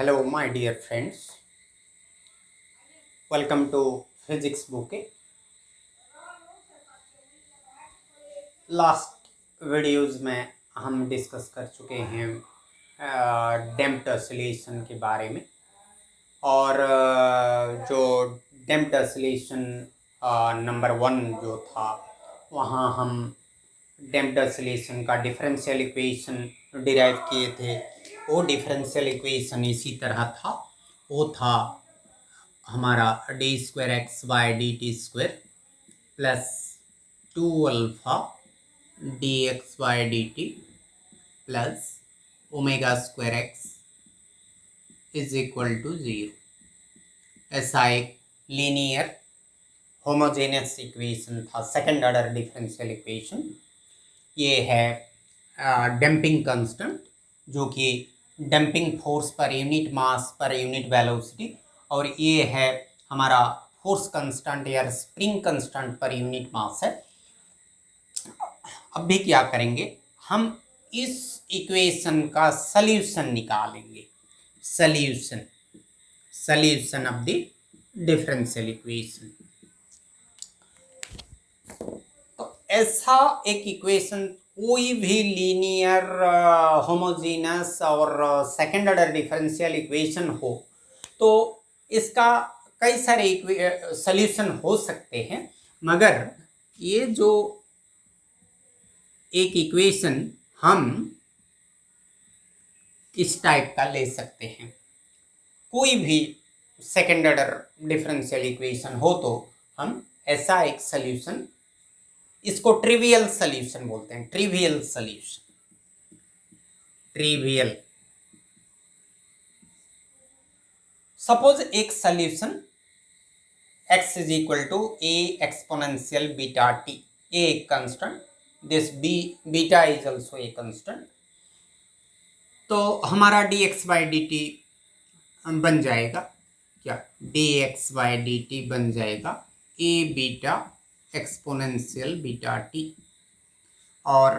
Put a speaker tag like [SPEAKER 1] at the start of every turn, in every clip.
[SPEAKER 1] Hello, my dear friends. Welcome to Physics Bouquet. Last videos में हम discuss कर चुके हैं डैम्प्ड ऑसिलेशन के बारे में और जो डैम्प्ड ऑसिलेशन नंबर 1 जो था वहाँ हम डैम्प्ड ऑसिलेशन का डिफरेंशियल इक्वेशन डिराइव किए थे। वो डिफरेंशियल इक्वेशन इसी तरह था, वो था हमारा d²x/dt² plus 2α dx/dt plus ω²x is equal to 0। ऐसा एक लीनियर होमोजेनियस इक्वेशन था, सेकेंड ऑर्डर डिफरेंशियल इक्वेशन। ये है डैम्पिंग कांस्टेंट, जो कि डैम्पिंग फोर्स पर यूनिट मास पर यूनिट वेलोसिटी, और ये है हमारा फोर्स कांस्टेंट या स्प्रिंग कांस्टेंट पर यूनिट मास है। अब भी क्या करेंगे, हम इस इक्वेशन का सॉल्यूशन निकालेंगे। Solution of the differential equation. तो ऐसा एक इक्वेशन कोई भी लीनियर होमोजेनस और सेकेंड ऑर्डर डिफरेंशियल इक्वेशन हो तो इसका कई सारे सॉल्यूशन हो सकते हैं, मगर ये जो एक इक्वेशन हम इस टाइप का ले सकते हैं। कोई भी सेकेंड ऑर्डर डिफरेंशियल इक्वेशन हो तो हम ऐसा एक सॉल्यूशन, इसको ट्रिवियल सॉल्यूशन बोलते हैं। Trivial solution, trivial. सपोज एक solution x is equal to a exponential beta t, a एक constant, this beta is also a constant. तो हमारा dx/dt बन जाएगा क्या, dx/dt बन जाएगा a beta exponential beta t, और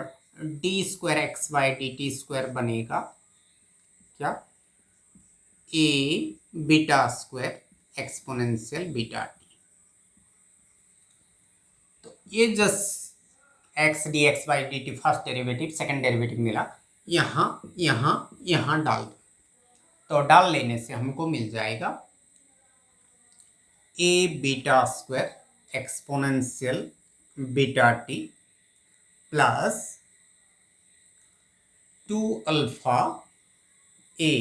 [SPEAKER 1] d²x/dt² बनेगा क्या, a beta square exponential beta t। तो ये just x dx/dt first derivative, second derivative मिला, यहाँ डाल दो। तो डाल लेने से हमको मिल जाएगा a beta square exponential beta t plus 2α a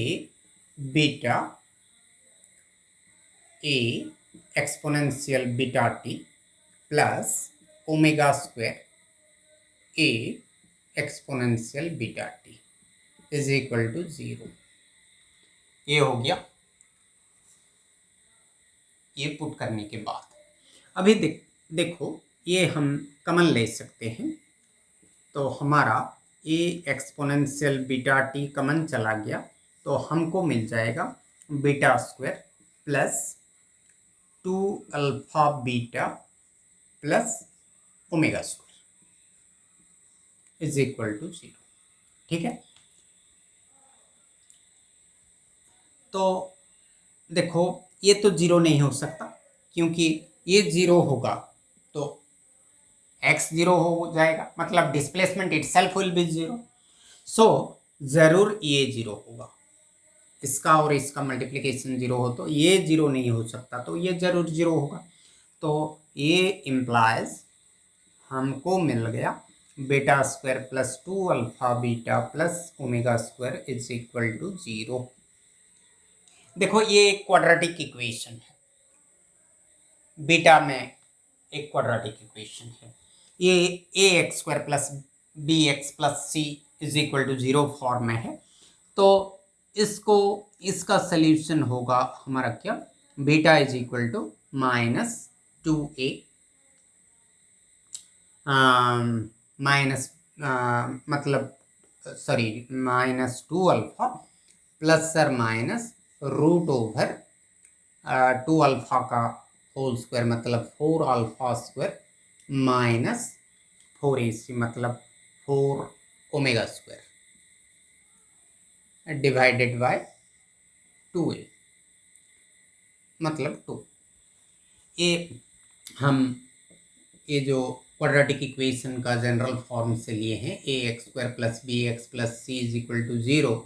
[SPEAKER 1] beta a exponential beta t plus ω² a exponential beta t is equal to 0। ये हो गया। ये पुट करने के बाद अभी देखो ये हम कॉमन ले सकते हैं, तो हमारा a exponential beta t common चला गया, तो हमको मिल जाएगा beta square plus 2α beta plus ω² is equal to 0। ठीक है, तो देखो ये तो 0 नहीं हो सकता, क्योंकि ये 0 होगा तो x 0 हो जाएगा, मतलब डिस्प्लेसमेंट इटसेल्फ विल बी 0। सो जरूर ये 0 होगा, इसका और इसका मल्टीप्लिकेशन 0 हो तो ये 0 नहीं हो सकता, तो ये जरूर 0 होगा। तो ये इम्प्लाइज हमको मिल गया beta square plus 2α beta plus ω² is equal to 0। देखो ये एक क्वाड्रेटिक इक्वेशन है, बीटा में एक क्वाड्रेटिक इक्वेशन है। ये ax² plus bx plus c is equal to 0 form में है, तो इसका सल्यूशन होगा हमारा क्या, beta is equal to -2a मतलब सॉरी -2α प्लस और माइनस √ 2α का होल स्क्वायर मतलब 4α² माइनस 4ac मतलब 4ω² डिवाइडेड बाय 2a मतलब 2। ये हम ये जो क्वाड्रेटिक इक्वेशन का जनरल फॉर्म से लिए हैं ax² + bx + c = 0,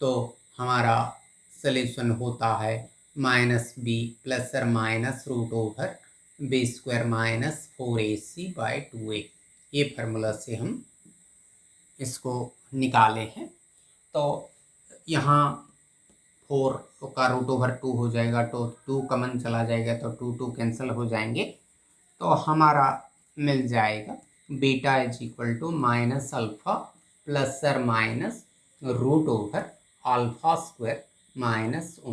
[SPEAKER 1] तो हमारा सॉल्यूशन होता है -b ± √b² - 4ac/2a। ये फार्मूला से हम इसको निकाले हैं। तो यहाँ 4 का √2 हो जाएगा, तो 2 कमन चला जाएगा, तो 2 कैंसिल हो जाएंगे। तो हमारा मिल जाएगा बीटा = -α ± √α² - ω²।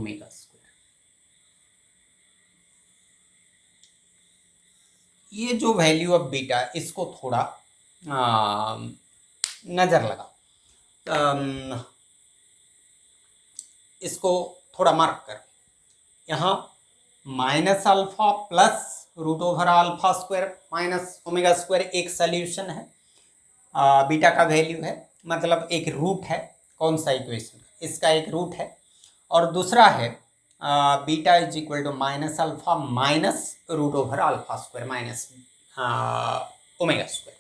[SPEAKER 1] ये जो वैल्यू ऑफ बीटा, इसको थोड़ा नज़र लगा, इसको थोड़ा मार्क कर। यहाँ -α + √α² - ω² एक सॉल्यूशन है, बीटा का वैल्यू है, मतलब एक रूट है। कौन सा इक्वेशन? इसका एक रूट है। और दूसरा है बीटा = -α - √α² - ω²।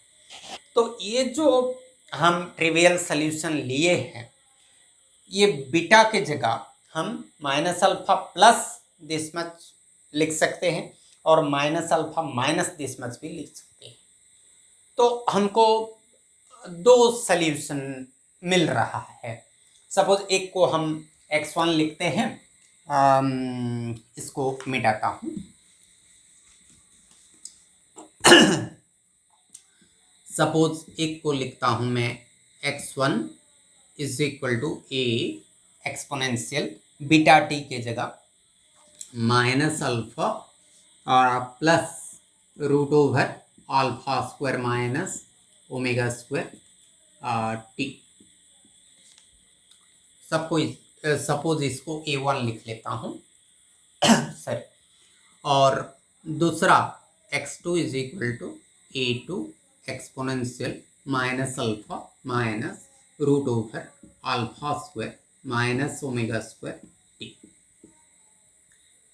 [SPEAKER 1] तो ये जो हम ट्रिवियल सॉल्यूशन लिए हैं, ये बीटा के जगह हम -α प्लस दिस मच लिख सकते हैं और -α माइनस दिस मच भी लिख सकते हैं। तो हमको दो सॉल्यूशन मिल रहा है। सपोज एक को हम x1 लिखते हैं, इसको मिटाता हूँ। सपोज एक को लिखता हूँ मैं x1 = a exponential beta t के जगह -α और प्लस √α² - ω² t। सपोज इसको a1 लिख लेता हूँ सॉरी। और दूसरा x2 = a2 एक्सपोनेंशियल -α √α² - ω² t।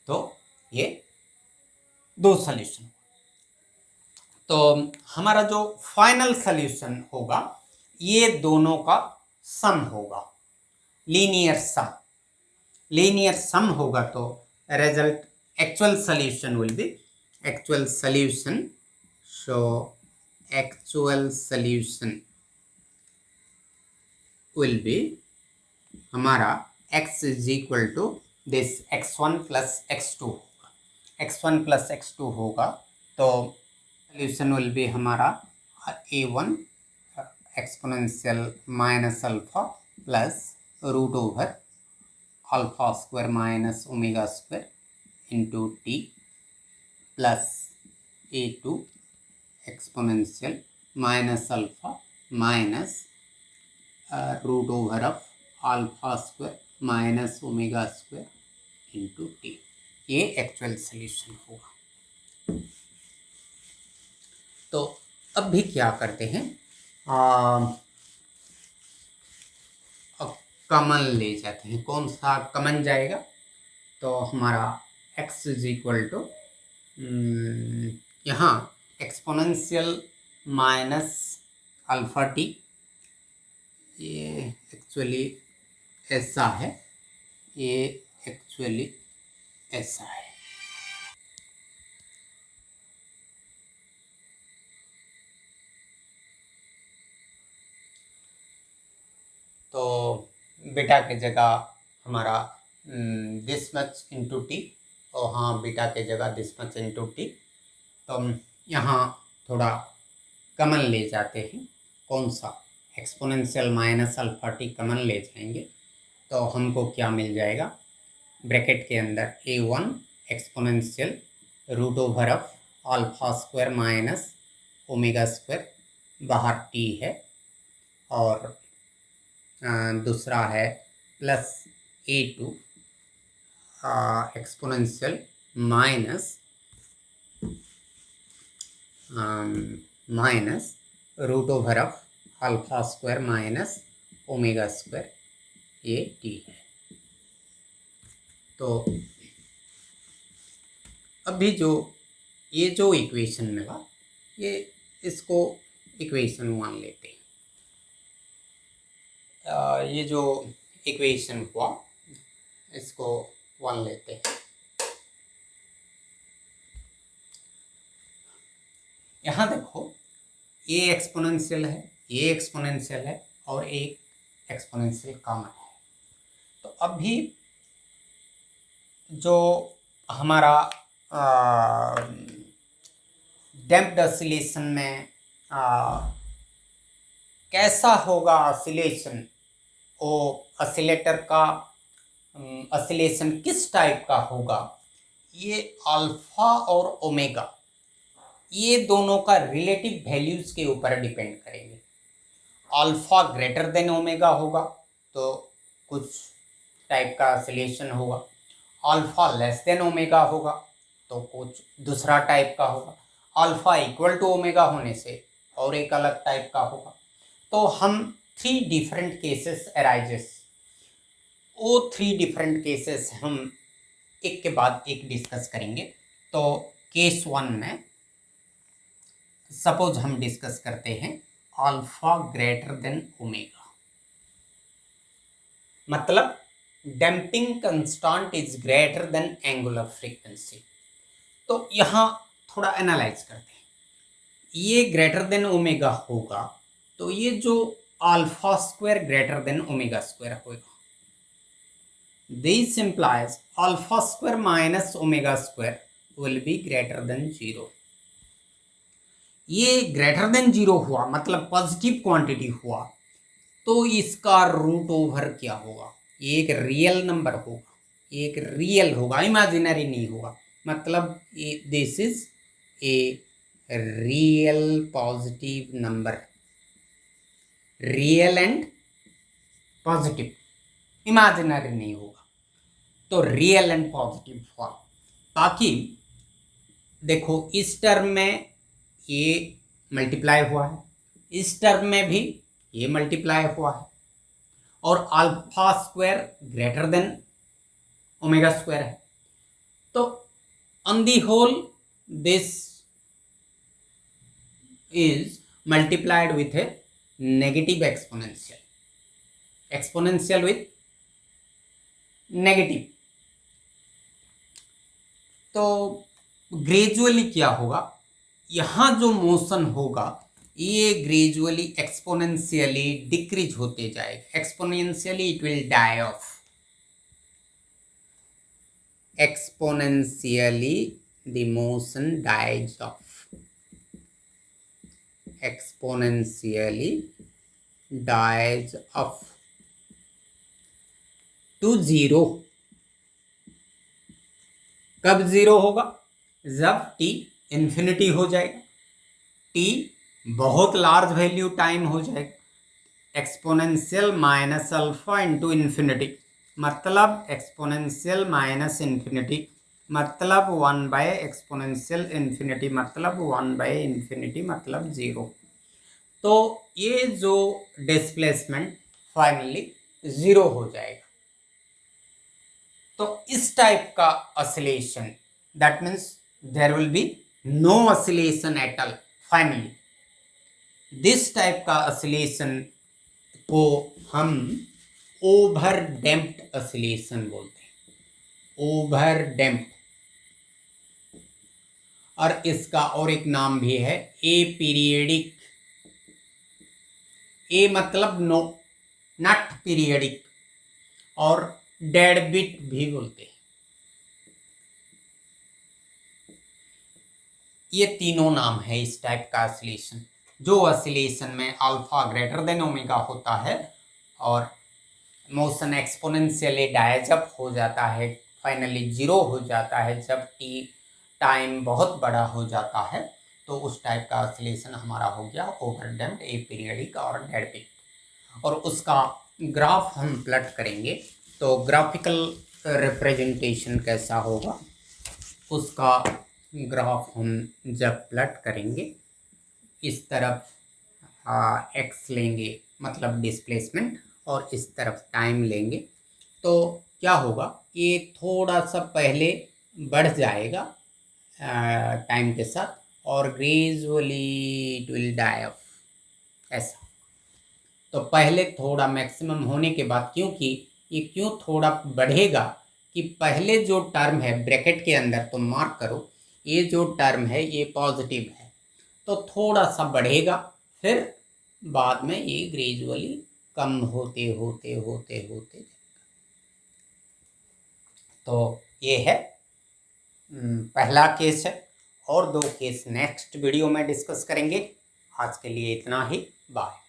[SPEAKER 1] तो ये दो सॉल्यूशन। तो हमारा जो फाइनल सॉल्यूशन होगा, ये दोनों का सम होगा, लीनियर सम। लीनियर सम होगा तो result actual solution will be actual solution. So actual solution will be हमारा x = दिस x1 + x2 होगा। x1 + x2 होगा तो सॉल्यूशन विल बी हमारा a1 exponential -α plus √α² - ω² into t प्लस a2 exponential -α minus √α² - ω² into t। ये actual solution होगा। तो अब भी क्या करते हैं, कॉमन ले जाते हैं। कौन सा कॉमन जाएगा? तो हमारा x = यहाँ एक्सपोनेंशियल -αt, ये एक्चुअली ऐसा है, ये एक्चुअली ऐसा है। तो बीटा के जगह हमारा दिस मच इंटू टी, और हाँ बीटा के जगह दिस मच इंटू टी। तो हम यहाँ थोड़ा कॉमन ले जाते हैं। कौन सा? एक्सपोनेंशियल -αt कॉमन ले जाएंगे तो हमको क्या मिल जाएगा? ब्रैकेट के अंदर a1 एक्सपोनेंशियल √α² - ω², बाहर t है, और दूसरा है प्लस a2 एक्सपोनेंशियल माइनस √α² - ω², ये t है। तो अभी जो ये जो इक्वेशन मिला, ये इसको इक्वेशन 1 लेते हैं। ये जो इक्वेशन हुआ इसको 1 लेते हैं। यहाँ देखो, ये एक्सपोनेंशियल है, ये एक्सपोनेंशियल है और एक एक्सपोनेंशियल कॉमन है। तो अभी जो हमारा डैम्प्ड ऑसिलेशन में कैसा होगा ऑसिलेशन, वो ऑसिलेटर का ऑसिलेशन किस टाइप का होगा, ये अल्फा और ओमेगा ये दोनों का रिलेटिव वैल्यूज के ऊपर डिपेंड करेंगे। अल्फा ग्रेटर देन ओमेगा होगा तो कुछ टाइप का ऑसिलेशन होगा, अल्फा लेस देन ओमेगा होगा तो कुछ दूसरा टाइप का होगा, अल्फा इक्वल टू ओमेगा होने से और एक अलग टाइप का होगा। तो हम 3 डिफरेंट केसेस अराइजेस, वो 3 डिफरेंट केसेस हम एक के बाद एक डिस्कस करेंगे। तो केस 1 में सपोज हम डिस्कस करते हैं अल्फा ग्रेटर देन ओमेगा, मतलब damping constant is greater than angular frequency. तो यहाँ थोड़ा एनालाइज करते हैं, ये ग्रेटर देन ओमेगा होगा तो ये जो alpha square greater than omega square होगा, this implies alpha square minus omega square will be greater than 0। ये ग्रेटर देन 0 हुआ मतलब पॉजिटिव क्वांटिटी हुआ तो इसका रूट ओवर क्या होगा, ये एक रियल नंबर होगा, एक रियल होगा, इमेजिनरी नहीं होगा। मतलब this is a real positive number, real and positive, imaginary नहीं होगा। तो रियल एंड पॉजिटिव हुआ। बाकी देखो इस टर्म में ये मल्टीप्लाई हुआ है, इस टर्म में भी ये मल्टीप्लाई हुआ है और alpha square greater than omega square है। तो on the whole this is multiplied with a negative exponential, exponential with negative. तो ग्रेजुअली क्या होगा, यहाँ जो मोशन होगा ये ग्रेजुअली एक्सपोनेंशियली डिक्रीज होते जाएगा, exponentially it will die off, exponentially the motion dies off, exponentially dies off to 0। कब 0 होगा, जब t इन्फिनिटी हो जाएगा, t बहुत लार्ज वैल्यू टाइम हो जाएगा, exponential minus alpha into infinity, मतलब एक्सपोनेंशियल माइनस इन्फिनिटी मतलब 1 बाय एक्सपोनेंशियल इन्फिनिटी मतलब 1 बाय इन्फिनिटी मतलब 0। तो ये जो डिस्प्लेसमेंट फाइनली 0 हो जाएगा। तो इस टाइप का oscillation, that means there will be no oscillation at all finally. This type का ऑसिलेशन को हम ओवर डैम्प्ड ऑसिलेशन बोलते हैं, ओवर डैम्प्ड। और इसका और एक नाम भी है ए पीरियडिक, ए मतलब नो, नॉट पीरियडिक, और डेड बिट भी बोलते हैं। ये तीनों नाम है इस टाइप का ऑसिलेशन, जो ऑसिलेशन में अल्फा ग्रेटर देन ओमेगा होता है और मोशन एक्सपोनेंशियली डाइज अप हो जाता है, फाइनली 0 हो जाता है जब टी टाइम बहुत बड़ा हो जाता है। तो उस टाइप का ऑसिलेशन हमारा हो गया ओवर डैम्प्ड, ए पीरियडिक और डेड बिट। और उसका ग्राफ हम प्लॉट करेंगे तो ग्राफिकल रिप्रेजेंटेशन कैसा होगा, उसका ग्राफ हम जब प्लॉट करेंगे, इस तरफ एक्स लेंगे मतलब डिस्प्लेसमेंट और इस तरफ टाइम लेंगे, तो क्या होगा, ये थोड़ा सा पहले बढ़ जाएगा टाइम के साथ और gradually it will die off, ऐसा। तो पहले थोड़ा मैक्सिमम होने के बाद, क्योंकि ये क्यों थोड़ा बढ़ेगा कि पहले जो टर्म है ब्रैकेट के अंदर, तो मार्क करो, ये जो टर्म है ये पॉजिटिव है, तो थोड़ा सा बढ़ेगा, फिर बाद में ये ग्रेजुअली कम होते होते होते होते, तो ये है पहला केस है। और 2 केस नेक्स्ट वीडियो में डिस्कस करेंगे। आज के लिए इतना ही, बाय।